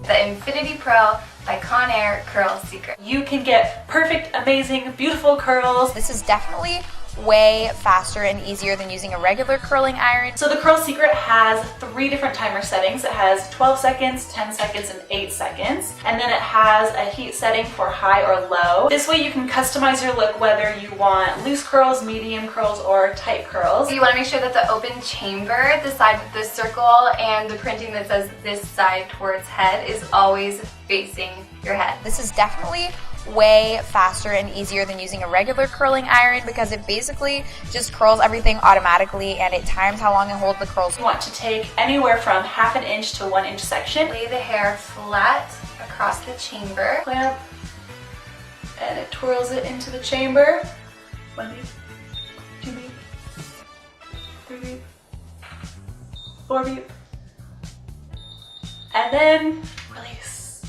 The Infiniti Pro by Conair Curl Secret. You can get perfect, amazing, beautiful curls. This is definitely way faster and easier than using a regular curling iron. So the Curl Secret has 3 different timer settings. It has 12 seconds, 10 seconds, and 8 seconds. And then it has a heat setting for high or low. This way you can customize your look whether you want loose curls, medium curls, or tight curls. You want to make sure that the open chamber, the side with the circle, and the printing that says this side towards head is always facing your head. This is definitely way faster and easier than using a regular curling iron because it basically just curls everything automatically and it times how long it holds the curls. You want to take anywhere from 1/2 inch to 1 inch section. Lay the hair flat across the chamber. Clamp, and it twirls it into the chamber. 1 beat, 2 beat, 3 beat, 4 beat, and then release.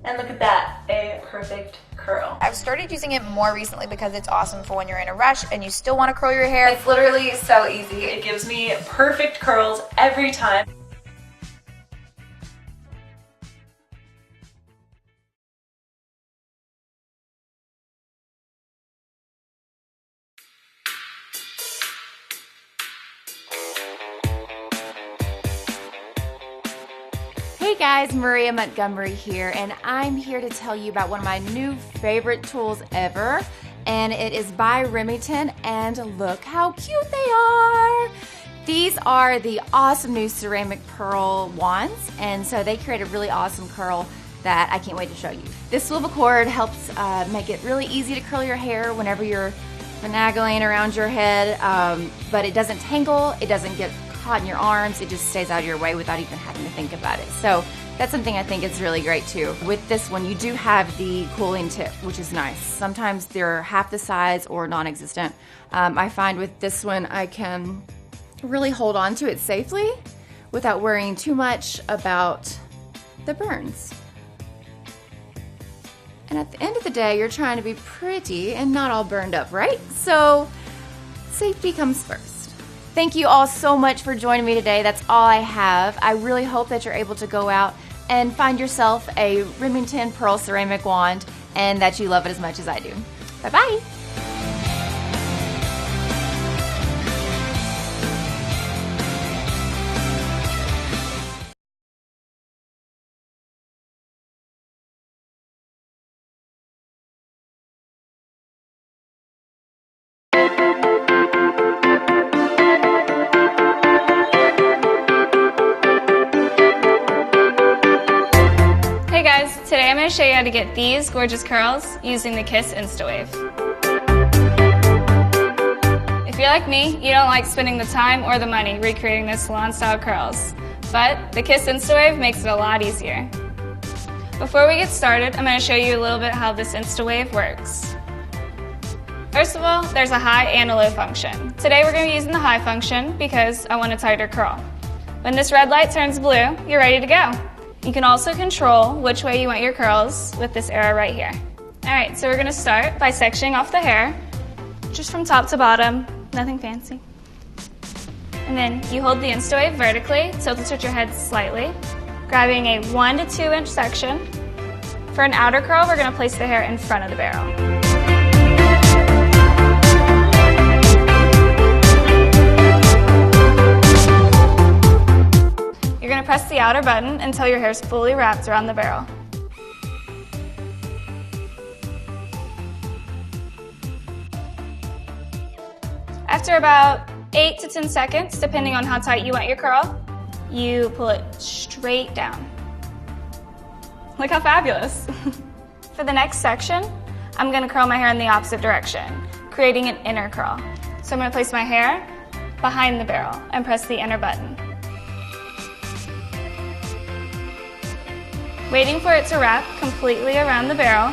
And look at that, a perfect curl. I've started using it more recently because it's awesome for when you're in a rush and you still want to curl your hair. It's literally so easy. It gives me perfect curls every time. Hey guys, Maria Montgomery here, and I'm here to tell you about one of my new favorite tools ever, and it is by Remington, and look how cute they are! These are the awesome new ceramic pearl wands, and so they create a really awesome curl that I can't wait to show you. This swivel cord helps make it really easy to curl your hair whenever you're finagling around your head, but it doesn't tangle, it doesn't get caught in your arms, it just stays out of your way without even having to think about it. So that's something I think is really great too. With this one, you do have the cooling tip, which is nice. Sometimes they're half the size or non-existent. I find with this one, I can really hold on to it safely without worrying too much about the burns. And at the end of the day, you're trying to be pretty and not all burned up, right? So safety comes first. Thank you all so much for joining me today. That's all I have. I really hope that you're able to go out and find yourself a Remington Pearl Ceramic Wand and that you love it as much as I do. Bye-bye. Today I'm going to show you how to get these gorgeous curls using the Kiss Instawave. If you're like me, you don't like spending the time or the money recreating those salon-style curls, but the Kiss Instawave makes it a lot easier. Before we get started, I'm going to show you a little bit how this Instawave works. First of all, there's a high and a low function. Today we're going to be using the high function because I want a tighter curl. When this red light turns blue, you're ready to go. You can also control which way you want your curls with this arrow right here. Alright, so we're going to start by sectioning off the hair, just from top to bottom, nothing fancy. And then you hold the Instawave vertically, tilt it towards your head slightly, grabbing a 1 to 2 inch section. For an outer curl, we're going to place the hair in front of the barrel. the outer button until your hair is fully wrapped around the barrel. After about 8 to 10 seconds, depending on how tight you want your curl, you pull it straight down. Look how fabulous. For the next section, I'm gonna curl my hair in the opposite direction, creating an inner curl. So I'm gonna place my hair behind the barrel and press the inner button. Waiting for it to wrap completely around the barrel.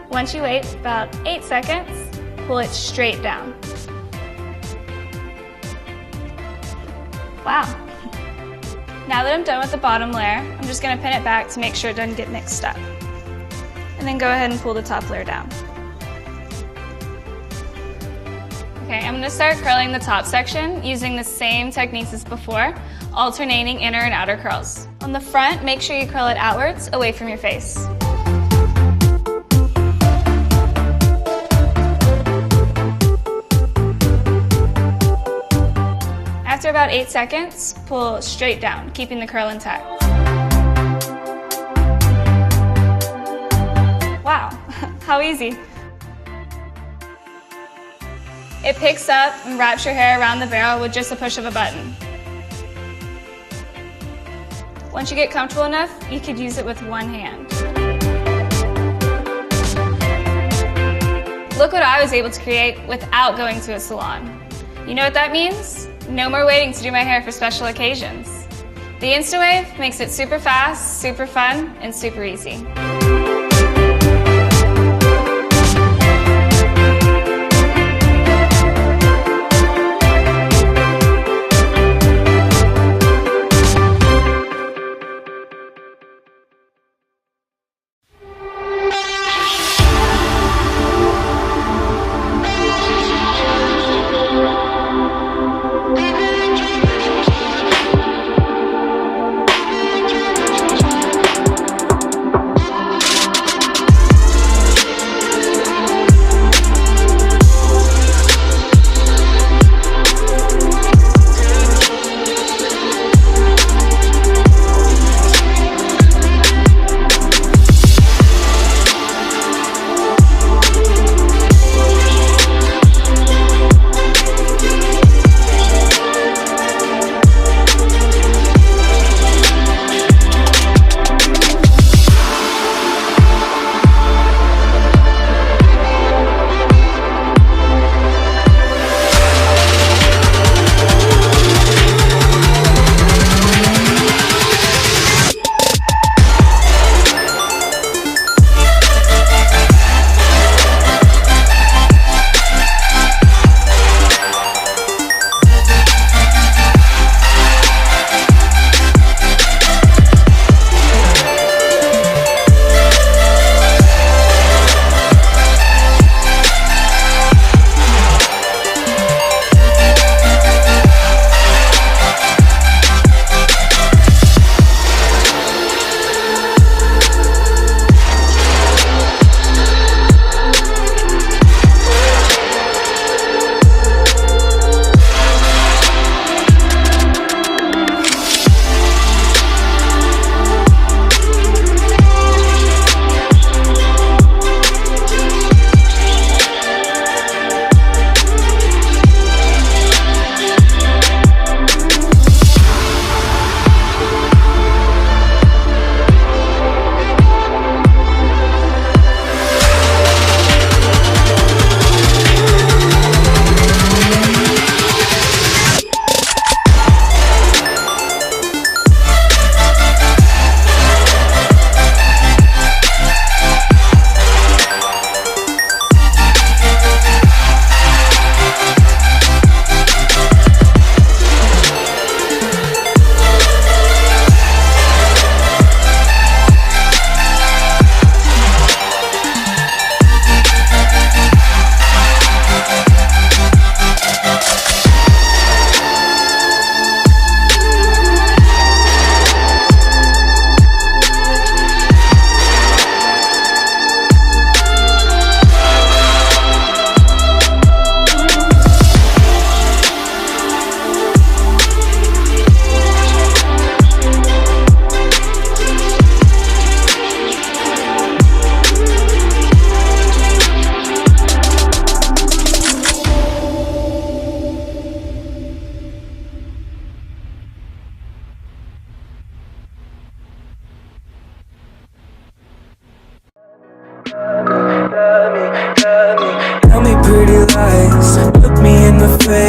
Once you wait about 8 seconds, pull it straight down. Wow. Now that I'm done with the bottom layer, I'm just going to pin it back to make sure it doesn't get mixed up. And then go ahead and pull the top layer down. Okay, I'm going to start curling the top section using the same techniques as before, alternating inner and outer curls. On the front, make sure you curl it outwards, away from your face. After about 8 seconds, pull straight down, keeping the curl intact. Wow, how easy. It picks up and wraps your hair around the barrel with just a push of a button. Once you get comfortable enough, you could use it with one hand. Look what I was able to create without going to a salon. You know what that means? No more waiting to do my hair for special occasions. The Instawave makes it super fast, super fun, and super easy.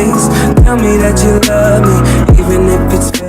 face. Tell me that you love me, even if it's